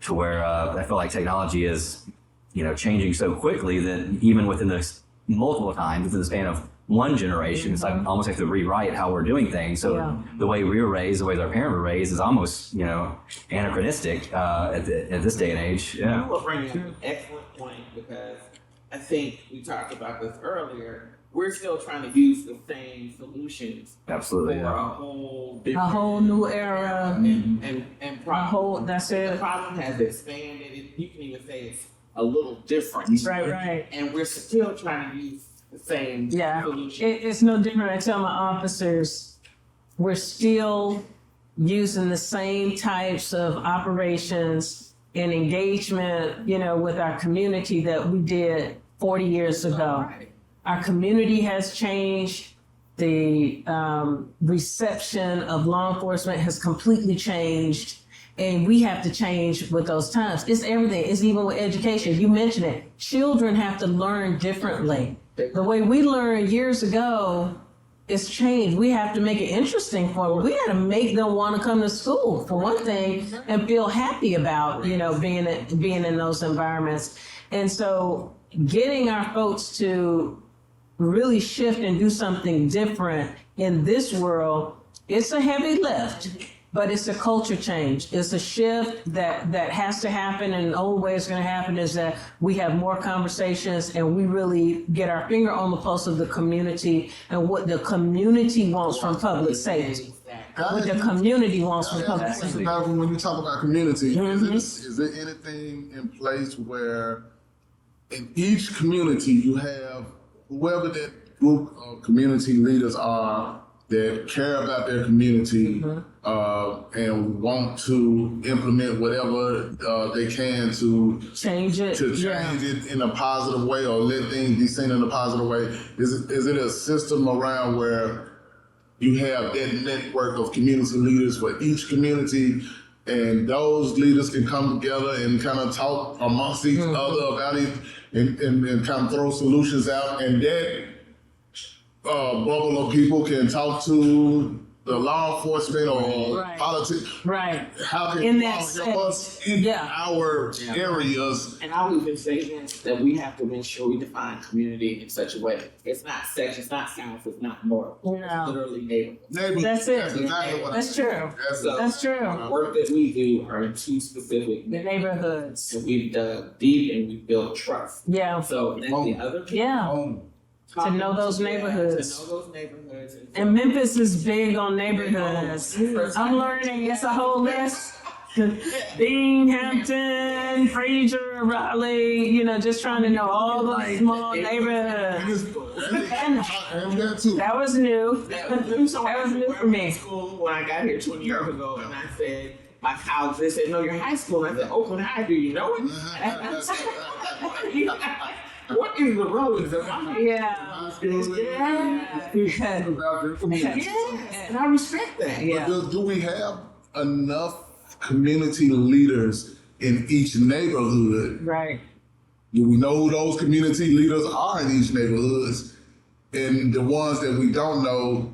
to where I feel like technology is, you know, changing so quickly that even within this multiple times, within the span of one generation, it's like almost have to rewrite how we're doing things. So the way we were raised, the way our parents were raised is almost, you know, anachronistic at this day and age. Yeah. You will bring up an excellent point, because I think we talked about this earlier. We're still trying to use the same solutions Absolutely. for Yeah. a whole A whole new era. and problem. That's The it. problem has expanded. You can even say it's a little different. Right. And we're still trying to use the same solution. It's no different. I tell my officers, we're still using the same types of operations and engagement, you know, with our community that we did 40 years ago. Our community has changed. The reception of law enforcement has completely changed. And we have to change with those times. It's everything. It's even with education. You mentioned it. Children have to learn differently. The way we learned years ago, it's changed. We have to make it interesting for them. We got to make them want to come to school, for one thing, and feel happy about, being in those environments. And so getting our folks to really shift and do something different in this world, it's a heavy lift, but it's a culture change. It's a shift that has to happen, and the only way it's going to happen is that we have more conversations and we really get our finger on the pulse of the community and what the community wants from public safety. What the community wants from public safety. Now, when you talk about community, is there anything in place where in each community you have whoever that group of community leaders are that care about their community and want to implement whatever they can to change it in a positive way or let things be seen in a positive way? Is it a system around where you have that network of community leaders for each community, and those leaders can come together and kind of talk amongst each other about it and kind of throw solutions out, and that bubble of people can talk to the law enforcement or politics? Right. How can In you that help us in our areas? And I'll even say this, that we have to make sure we define community in such a way. It's not sex, it's not south, it's not north. No. It's literally neighborhood. That's it. That's exactly what That's true. That's true. The work that we do are in two specific The neighborhoods. and we've dug deep and we've built trust. Yeah. So that's the other piece. Yeah. To know those neighborhoods. To know those neighborhoods. And Memphis is big on neighborhoods. I'm learning. It's a whole list. Binghamton, Fraser, Raleigh, just trying to know all those small neighborhoods. And that too. That was new. That was new for me. School when I got here 20 years ago, and I said, my college, they said, no, you're high school. And I said, Oakland High, do you know it? What is the road? Yeah. And I respect that. Yeah. But do we have enough community leaders in each neighborhood? Right. Do we know who those community leaders are in each neighborhoods? And the ones that we don't know,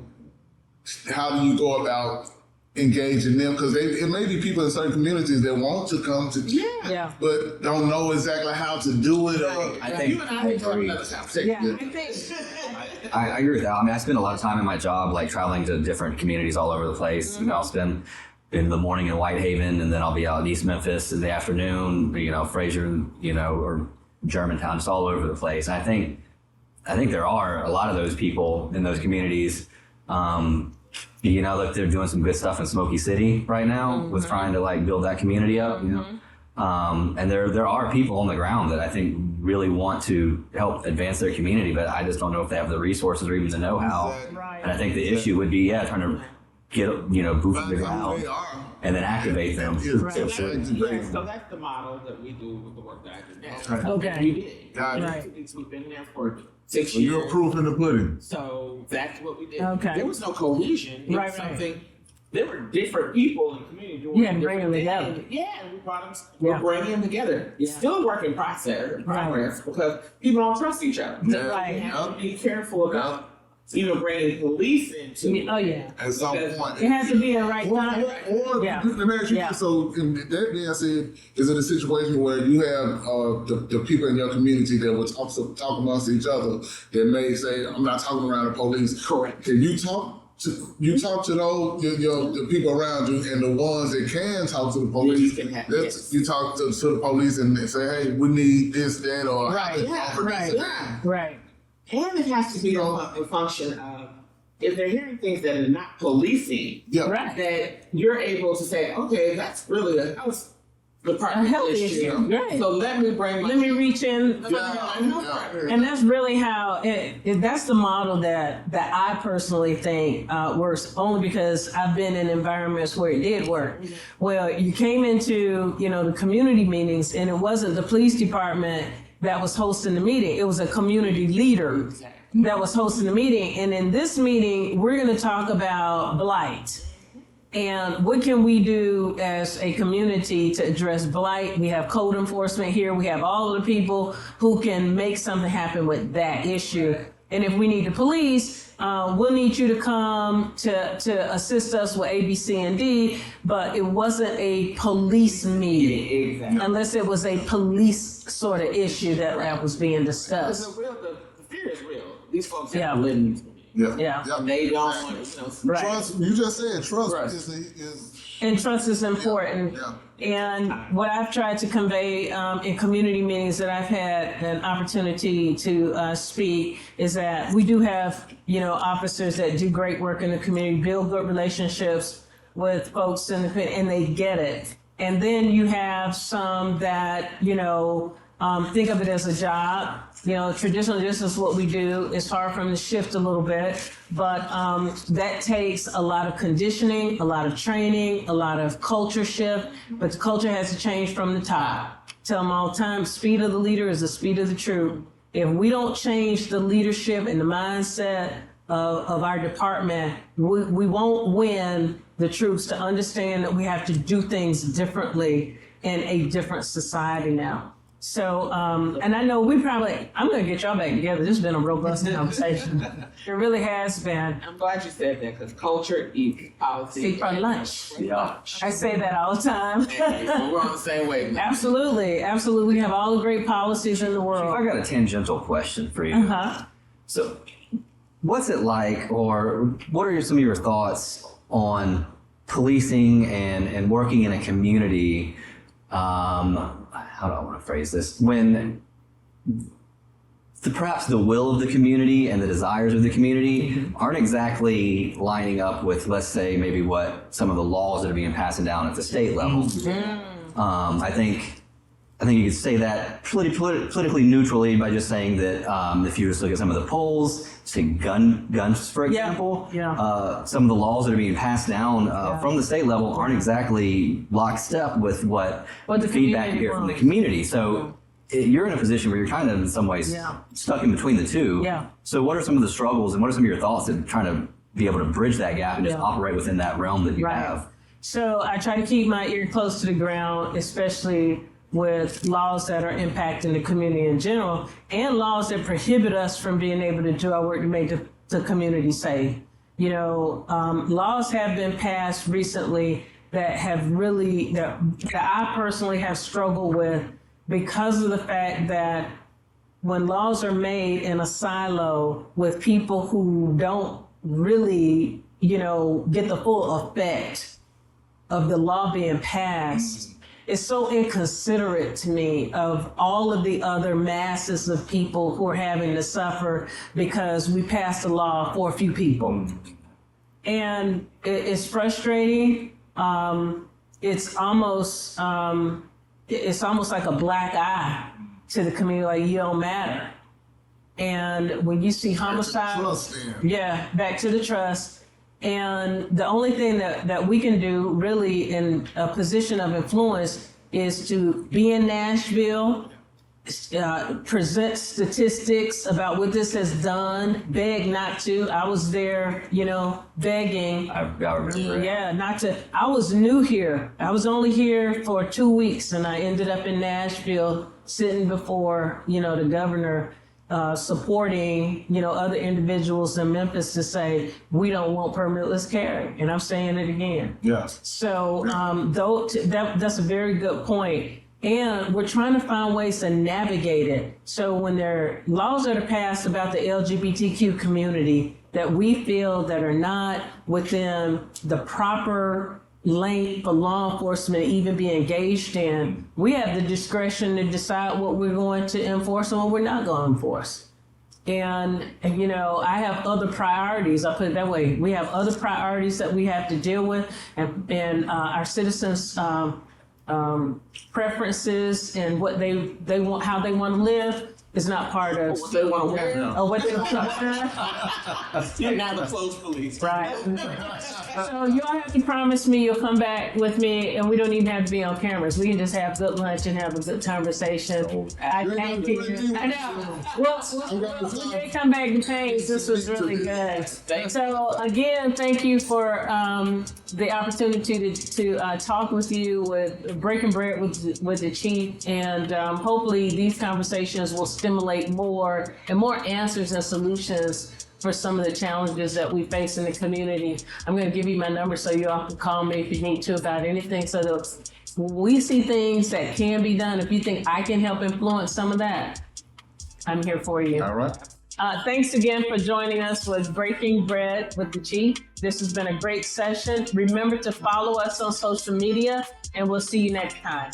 how do you go about engaging them? Because it may be people in certain communities that want to come to, but don't know exactly how to do it. I think You and I need to have another conversation. I agree with that. I mean, I spend a lot of time in my job, like traveling to different communities all over the place. I'll spend in the morning in Whitehaven, and then I'll be out in East Memphis in the afternoon, Fraser, or Germantown, just all over the place. And I think there are a lot of those people in those communities. Like they're doing some good stuff in Smoky City right now with trying to build that community up. And there are people on the ground that I think really want to help advance their community, but I just don't know if they have the resources or even the know-how. Exactly. And I think the issue would be trying to get boots on the ground and then activate them. So that's the model that we do with the work that I do now. Okay. We did. Right. We've been there for 6 years. You're proof in the pudding. So that's what we did. Okay. There was no cohesion. It was something. There were different people in the community doing bring different them things. together. Yeah, we brought them. We're bringing them together. It's still a work in progress because people don't trust each other. Right. You have to be careful about bringing police into it. Oh yeah. At some point. It has to be the right time. Or let me ask you this. So, in that being said, is it a situation where you have the people in your community that will talk amongst each other that may say, I'm not talking around the police? Correct. Can you talk to those the people around you, and the ones that can talk to the police? You talk to the police and say, hey, we need this, that, or Right. And it has to be a function of, if they're hearing things that are not policing, that you're able to say, okay, that's really a health department issue. Right. So let me reach in. And that's really how that's the model that I personally think works, only because I've been in environments where it did work. Well, you came into, the community meetings, and it wasn't the police department that was hosting the meeting. It was a community leader that was hosting the meeting. And in this meeting, we're going to talk about blight. And what can we do as a community to address blight? We have code enforcement here. We have all of the people who can make something happen with that issue. And if we need the police, we'll need you to come to assist us with A, B, C, and D. But it wasn't a police meeting. Exactly. Unless it was a police sort of issue that was being discussed. The fear is real. These folks Yeah. have to live in these communities. Yeah. They don't want to, Right. Trust, you just said trust Right. is And trust is important. Yeah. And what I've tried to convey in community meetings that I've had an opportunity to speak is that we do have, officers that do great work in the community, build good relationships with folks in the community, and they get it. And then you have some that, think of it as a job. Traditionally, this is what we do. It's hard for them to shift a little bit, but that takes a lot of conditioning, a lot of training, a lot of culture shift. But the culture has to change from the top. Tell them all the time, speed of the leader is the speed of the troop. If we don't change the leadership and the mindset of our department, we won't win the troops to understand that we have to do things differently in a different society now. So, and I know I'm going to get y'all back together. This has been a robust conversation. It really has been. I'm glad you said that because culture eats policy. Eat for lunch. Yeah. I say that all the time. And we're on the same wave now. Absolutely. Absolutely. We have all the great policies in the I world. got a tangential question for you. Uh-huh. So, what's it like, or what are some of your thoughts on policing and working in a community? How do I want to phrase this? When perhaps the will of the community and the desires of the community aren't exactly lining up with, let's say, maybe what some of the laws that are being passed down at the state level. I think you could say that politically neutrally by just saying that if you just look at some of the polls, say guns for example, some of the laws that are being passed down from the state level aren't exactly lockstep with what the feedback you hear from the community. So you're in a position where you're kind of in some ways stuck in between the two. Yeah. So what are some of the struggles and what are some of your thoughts in trying to be able to bridge that gap and just operate within that realm that you have? So I try to keep my ear close to the ground, especially with laws that are impacting the community in general and laws that prohibit us from being able to do our work to make the community safe. Laws have been passed recently that have really, that I personally have struggled with because of the fact that when laws are made in a silo with people who don't really, get the full effect of the law being passed, it's so inconsiderate to me of all of the other masses of people who are having to suffer because we passed a law for a few people. And it's frustrating. It's almost like a black eye to the community, like you don't matter. And when you see homicide, back to the trust. And the only thing that we can do really in a position of influence is to be in Nashville, present statistics about what this has done, beg not to. I was there, begging. I remember. Yeah, not to. I was new here. I was only here for 2 weeks and I ended up in Nashville sitting before, the governor, supporting, other individuals in Memphis to say, we don't want permitless carry. And I'm saying it again. Yes. So that's a very good point. And we're trying to find ways to navigate it. So when there are laws that are passed about the LGBTQ community that we feel that are not within the proper lane for law enforcement to even be engaged in, we have the discretion to decide what we're going to enforce and what we're not going to enforce. And I have other priorities. I'll put it that way. We have other priorities that we have to deal with, and our citizens' preferences and what they want, how they want to live. is not part of What they want to wear. what they want to You're not the clothes police. Right. So y'all have to promise me you'll come back with me, and we don't even have to be on cameras. We can just have good lunch and have a good conversation. I thank you. I know. We'll may come back to Payne. This was really good. So again, thank you for the opportunity to talk with you, with breaking bread with the chief, and hopefully these conversations will stimulate more answers and solutions for some of the challenges that we face in the community. I'm going to give you my number so you all can call me if you need to about anything. So that we see things that can be done. If you think I can help influence some of that, I'm here for you. All right. Thanks again for joining us with Breaking Bread with the Chief. This has been a great session. Remember to follow us on social media, and we'll see you next time.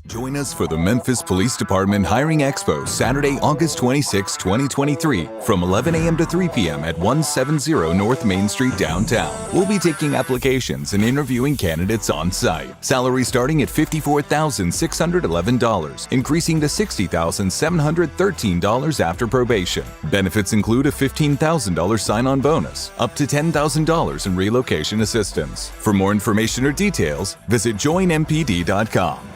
Join us for the Memphis Police Department Hiring Expo, Saturday, August 26, 2023, from 11 a.m. to 3 p.m. at 170 North Main Street downtown. We'll be taking applications and interviewing candidates on site. Salary starting at $54,611, increasing to $60,713 after probation. Benefits include a $15,000 sign-on bonus, up to $10,000 in relocation assistance. For more information or details, visit joinmpd.com.